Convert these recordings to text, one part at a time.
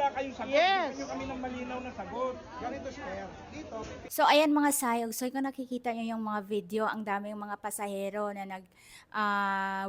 wala kayong sagot. Yes. Bigyan nyo kami ng malinaw na sagot. Ganito, sir. Dito. So ayan mga sayog, so kung nakikita nyo yung mga video, ang daming mga pasahero na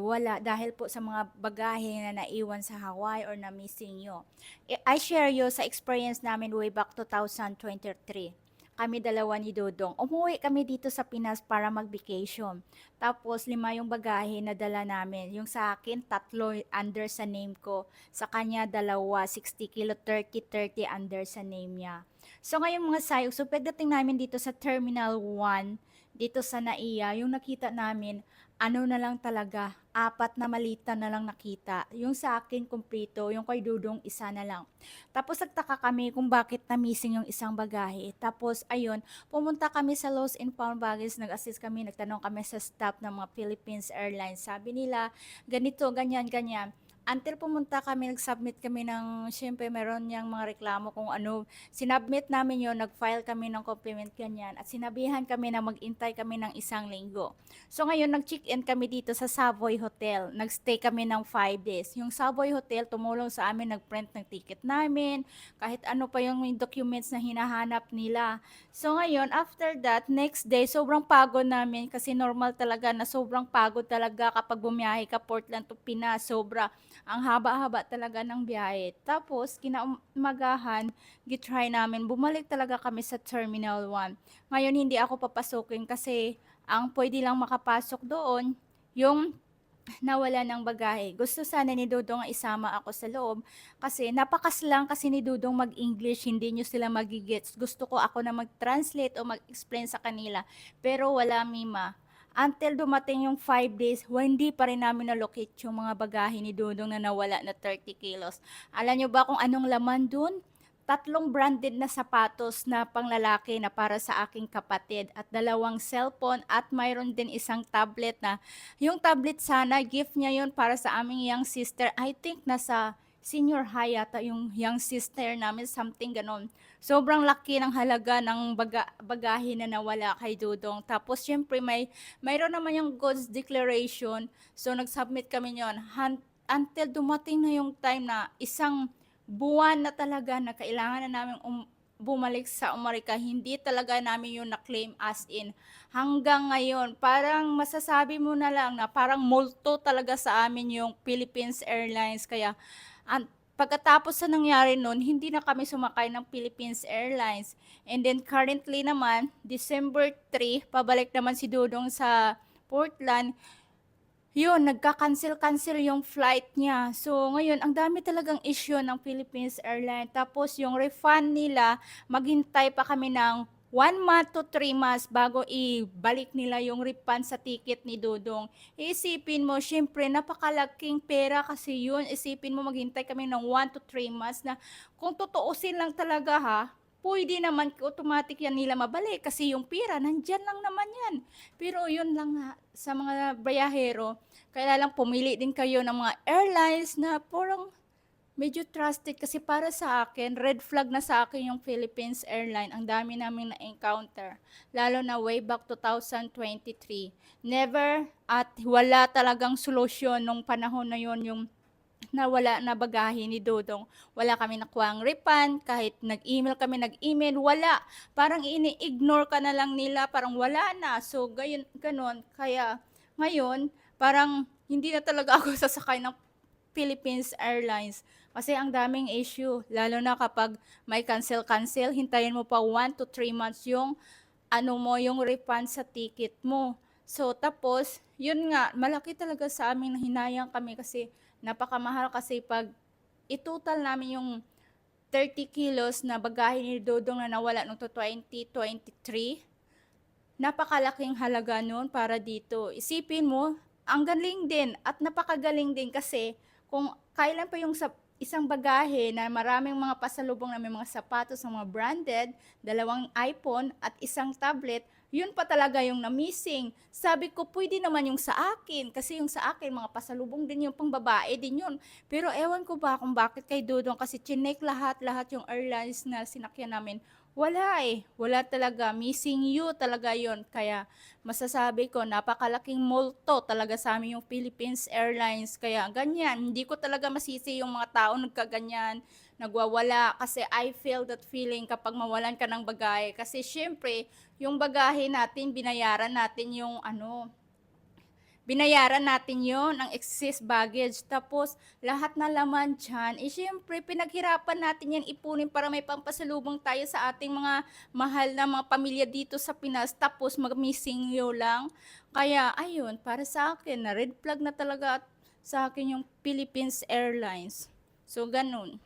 wala dahil po sa mga bagahe na naiwan sa Hawaii or na missing nyo. I share you sa experience namin way back 2023. Kami dalawa ni Dodong. Umuwi kami dito sa Pinas para mag-vacation. Tapos 5 yung bagahe na dala namin. Yung sa akin, 3 under sa name ko. Sa kanya, 2, 60 kilo, 30 under sa name niya. So ngayong mga sayog, so pagdating namin dito sa Terminal 1, dito sa NAIA, yung nakita namin, ano na lang talaga, 4 na malita na lang nakita. Yung sa akin, kumpleto, yung kay Dudong, isa na lang. Tapos nagtaka kami kung bakit na-missing yung isang bagahe. Tapos ayun, pumunta kami sa Lost and Found Baggage, nag-assist kami, nagtanong kami sa staff ng mga Philippines Airlines. Sabi nila, ganito, ganyan, ganyan. Until pumunta kami, nag-submit kami ng, syempre meron niyang mga reklamo kung ano, sinubmit namin yon, nag-file kami ng compliment ganyan, at sinabihan kami na mag-intay kami ng 1 linggo. So ngayon, nag-check-in kami dito sa Savoy Hotel, nag-stay kami ng 5 days. Yung Savoy Hotel, tumulong sa amin, nag-print ng ticket namin, kahit ano pa yung documents na hinahanap nila. So ngayon, after that, next day, sobrang pagod namin, kasi normal talaga na sobrang pagod talaga kapag bumiyahe ka Portland to Pinas, sobra. Ang haba-haba talaga ng biyahe. Tapos, kinaumagahan, gitry namin, bumalik talaga kami sa Terminal 1. Ngayon, hindi ako papasukin kasi ang pwede lang makapasok doon, yung nawala ng bagahe. Gusto sana ni Dudong isama ako sa loob kasi napakaslang kasi ni Dudong mag-English, hindi nyo sila magigets. Gusto ko ako na mag-translate o mag-explain sa kanila, pero wala, Mima. Until dumating yung 5 days, hindi pa rin namin na-locate yung mga bagahe ni Dudong na nawala na 30 kilos. Alam nyo ba kung anong laman dun? 3 branded na sapatos na panglalaki na para sa aking kapatid at 2 cellphone at mayroon din isang tablet na yung tablet sana gift niya yun para sa aming young sister. I think nasa senior high yata yung young sister namin, something ganon. Sobrang laki ng halaga ng bagahe na nawala kay Dudong. Tapos syempre mayroon naman yung goods declaration. So nag-submit kami yon until dumating na yung time na 1 buwan na talaga na kailangan na namin bumalik sa Amerika. Hindi talaga namin yun na-claim as in. Hanggang ngayon, parang masasabi mo na lang na parang multo talaga sa amin yung Philippines Airlines. Kaya pagkatapos sa nangyari nun, hindi na kami sumakay ng Philippines Airlines. And then currently naman, December 3, pabalik naman si Dudong sa Portland. Yun, nagka-cancel yung flight niya. So, ngayon, ang dami talagang issue ng Philippines Airlines. Tapos, yung refund nila, maghintay pa kami ng 1 month to 3 months bago ibalik nila yung refund sa ticket ni Dudong. Isipin mo, syempre, napakalaking pera kasi yun. Isipin mo, maghintay kami ng 1 to 3 months na kung tutuusin lang talaga ha, pwede naman automatic yan nila mabalik kasi yung pera, nandyan lang naman yan. Pero yun lang nga, sa mga bayahero, kaya lang pumili din kayo ng mga airlines na parang medyo trusted kasi para sa akin, red flag na sa akin yung Philippines Airlines. Ang dami namin na-encounter, lalo na way back 2023. Never at wala talagang solusyon nung panahon na yon yung nawala na bagahe ni Dodong. Wala kami nakuhang refund, kahit nag-email, wala. Parang ini-ignore ka na lang nila, parang wala na. So, ganon. Kaya, ngayon, parang hindi na talaga ako sasakay ng Philippines Airlines. Kasi ang daming issue, lalo na kapag may cancel, hintayin mo pa 1 to 3 months yung yung refund sa ticket mo. So, tapos, yun nga, malaki talaga sa amin na hinayang kami kasi napakamahal kasi pag itotal namin yung 30 kilos na bagahe ni Dodong na nawala noong 2023, napakalaking halaga nun para dito. Isipin mo, ang galing din at napakagaling din kasi kung kailan pa yung isang bagahe na maraming mga pasalubong na may mga sapatos ng mga branded, 2 iPhone at isang tablet, yun pa talaga yung na-missing. Sabi ko, pwede naman yung sa akin. Kasi yung sa akin, mga pasalubong din yung pang babae din yun. Pero ewan ko ba kung bakit kay Dudong kasi chinek lahat yung airlines na sinakyan namin. Wala eh, wala talaga. Missing you talaga yon. Kaya masasabi ko, napakalaking multo talaga sa amin yung Philippines Airlines. Kaya ganyan, hindi ko talaga masisi yung mga tao nagkaganyan, nagwawala. Kasi I feel that feeling kapag mawalan ka ng bagahe. Kasi syempre, yung bagahe natin, binayaran natin yon ang excess baggage. Tapos, lahat na laman dyan, eh syempre, pinaghirapan natin yan ipunin para may pampasalubong tayo sa ating mga mahal na mga pamilya dito sa Pinas. Tapos, mag-missing you lang. Kaya, ayun, para sa akin, na red flag na talaga sa akin yung Philippines Airlines. So, ganun.